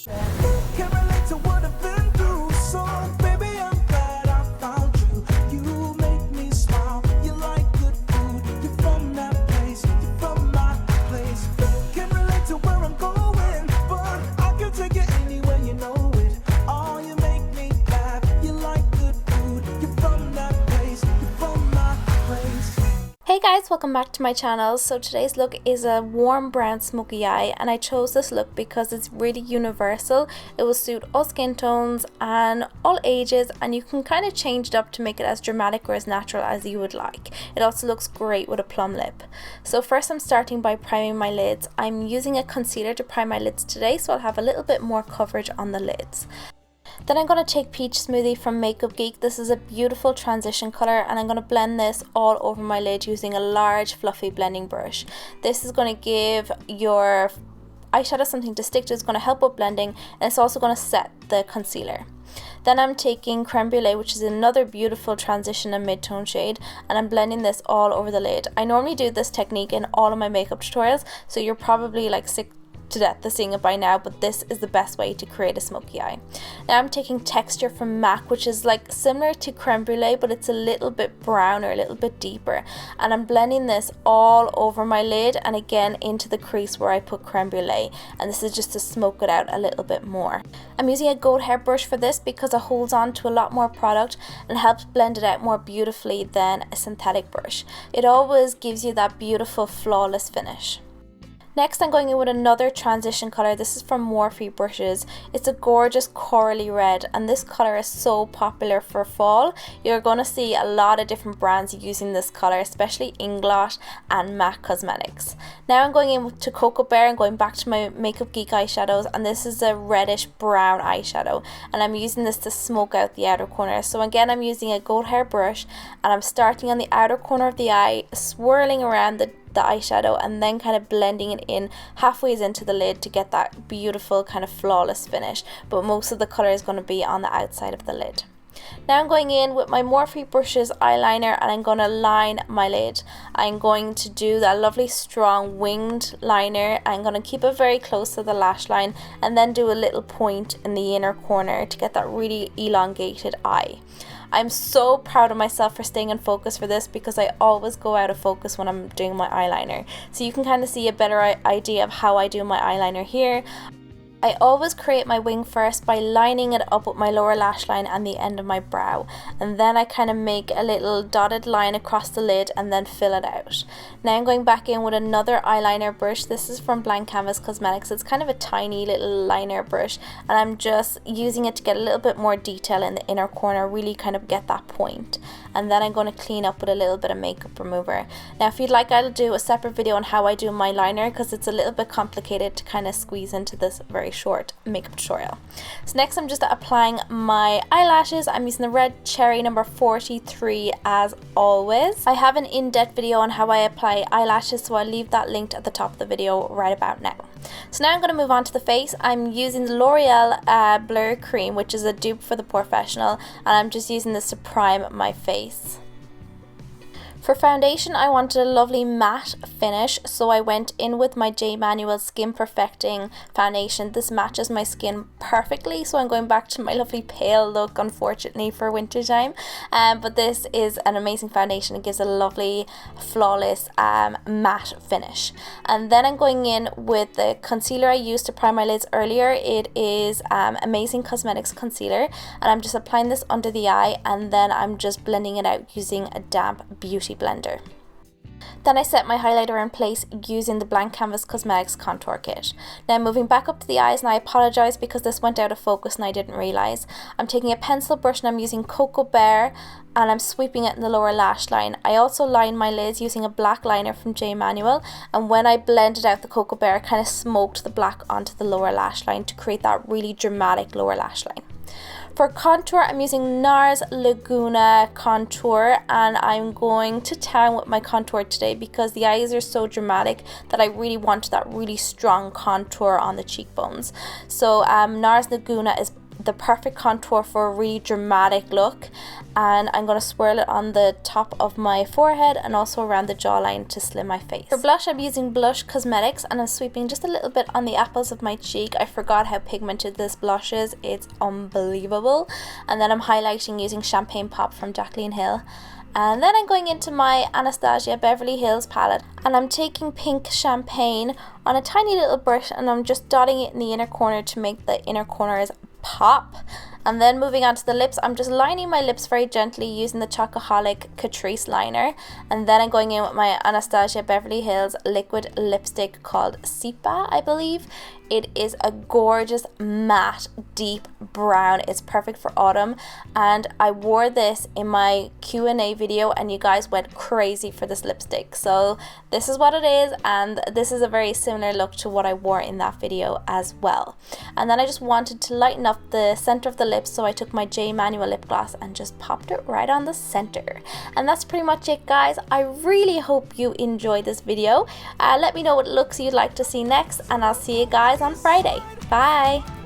Can't relate to what I've been through, so baby, I'm glad I found you. You make me smile, you like good food. You're from that place, you're from my place. Can't relate to where I'm going, but I can take you anywhere, you know it. Oh, you make me laugh, you like good food. You're from that place, you're from my place. Hey guys, welcome back to my channel. So today's look is a warm brown smoky eye, and I chose this look because it's really universal. It will suit all skin tones and all ages, and you can kind of change it up to make it as dramatic or as natural as you would like. It also looks great with a plum lip. So first I'm starting by priming my lids. I'm using a concealer to prime my lids today, so I'll have a little bit more coverage on the lids. Then I'm going to take Peach Smoothie from Makeup Geek. This is a beautiful transition colour, and I'm going to blend this all over my lid using a large fluffy blending brush. This is going to give your eyeshadow something to stick to. It's going to help with blending, and it's also going to set the concealer. Then I'm taking Creme Brûlée, which is another beautiful transition and mid-tone shade, and I'm blending this all over the lid. I normally do this technique in all of my makeup tutorials, so you're probably like sick to death of seeing it by now, but this is the best way to create a smoky eye. Now I'm taking Texture from MAC, which is like similar to Creme Brûlée, but it's a little bit browner, a little bit deeper, and I'm blending this all over my lid and again into the crease where I put Creme Brûlée, and this is just to smoke it out a little bit more. I'm using a goat hair brush for this because it holds on to a lot more product and helps blend it out more beautifully than a synthetic brush. It always gives you that beautiful flawless finish. Next I'm going in with another transition colour. This is from Morphe brushes. It's a gorgeous corally red, and this colour is so popular for fall. You're going to see a lot of different brands using this colour, especially Inglot and MAC Cosmetics. Now I'm going in to Cocoa Bear and going back to my Makeup Geek eyeshadows, and this is a reddish brown eyeshadow, and I'm using this to smoke out the outer corner. So again, I'm using a goat hair brush, and I'm starting on the outer corner of the eye, swirling around the eyeshadow, and then kind of blending it in halfway into the lid to get that beautiful kind of flawless finish, but most of the colour is going to be on the outside of the lid. Now I'm going in with my Morphe brushes eyeliner, and I'm going to line my lid. I'm going to do that lovely strong winged liner. I'm going to keep it very close to the lash line and then do a little point in the inner corner to get that really elongated eye. I'm so proud of myself for staying in focus for this because I always go out of focus when I'm doing my eyeliner. So you can kind of see a better idea of how I do my eyeliner here. I always create my wing first by lining it up with my lower lash line and the end of my brow, and then I kind of make a little dotted line across the lid and then fill it out. Now I'm going back in with another eyeliner brush. This is from Blank Canvas Cosmetics. It's kind of a tiny little liner brush, and I'm just using it to get a little bit more detail in the inner corner, really kind of get that point. And then I'm going to clean up with a little bit of makeup remover. Now if you'd like, I'll do a separate video on how I do my liner because it's a little bit complicated to kind of squeeze into this very short makeup tutorial. So next I'm just applying my eyelashes. I'm using the Red Cherry number 43 as always. I have an in-depth video on how I apply eyelashes, so I'll leave that linked at the top of the video right about now. So now I'm going to move on to the face. I'm using the L'Oreal Blur Cream, which is a dupe for the Professional, and I'm just using this to prime my face. For foundation, I wanted a lovely matte finish, so I went in with my Manuel Skin Perfecting foundation. This matches my skin perfectly, so I'm going back to my lovely pale look, unfortunately, for winter time. But this is an amazing foundation. It gives a lovely, flawless matte finish. And then I'm going in with the concealer I used to prime my lids earlier. It is Amazing Cosmetics Concealer, and I'm just applying this under the eye, and then I'm just blending it out using a damp beauty blender. Then I set my highlighter in place using the Blank Canvas Cosmetics Contour Kit. Now moving back up to the eyes, and I apologise because this went out of focus and I didn't realise. I'm taking a pencil brush and I'm using Cocoa Bear, and I'm sweeping it in the lower lash line. I also line my lids using a black liner from Manuel, and when I blended out the Cocoa Bear, I kind of smoked the black onto the lower lash line to create that really dramatic lower lash line. For contour, I'm using Nars Laguna contour, and I'm going to town with my contour today because the eyes are so dramatic that I really want that really strong contour on the cheekbones. So Nars Laguna is the perfect contour for a really dramatic look, and I'm going to swirl it on the top of my forehead and also around the jawline to slim my face. For blush, I'm using Blush Cosmetics, and I'm sweeping just a little bit on the apples of my cheek. I forgot how pigmented this blush is, it's unbelievable. And then I'm highlighting using Champagne Pop from Jaclyn Hill. And then I'm going into my Anastasia Beverly Hills palette, and I'm taking Pink Champagne on a tiny little brush, and I'm just dotting it in the inner corner to make the inner corners pop. And then moving on to the lips, I'm just lining my lips very gently using the Chocoholic Catrice liner. And then I'm going in with my Anastasia Beverly Hills liquid lipstick called Sepia, I believe. It is a gorgeous matte deep brown. It's perfect for autumn, and I wore this in my Q&A video and you guys went crazy for this lipstick. So this is what it is, and this is a very similar look to what I wore in that video as well. And then I just wanted to lighten up the center of the lips, so I took my Manuel lip gloss and just popped it right on the center. And that's pretty much it, guys. I really hope you enjoyed this video. Let me know what looks you'd like to see next, and I'll see you guys on Friday. Bye!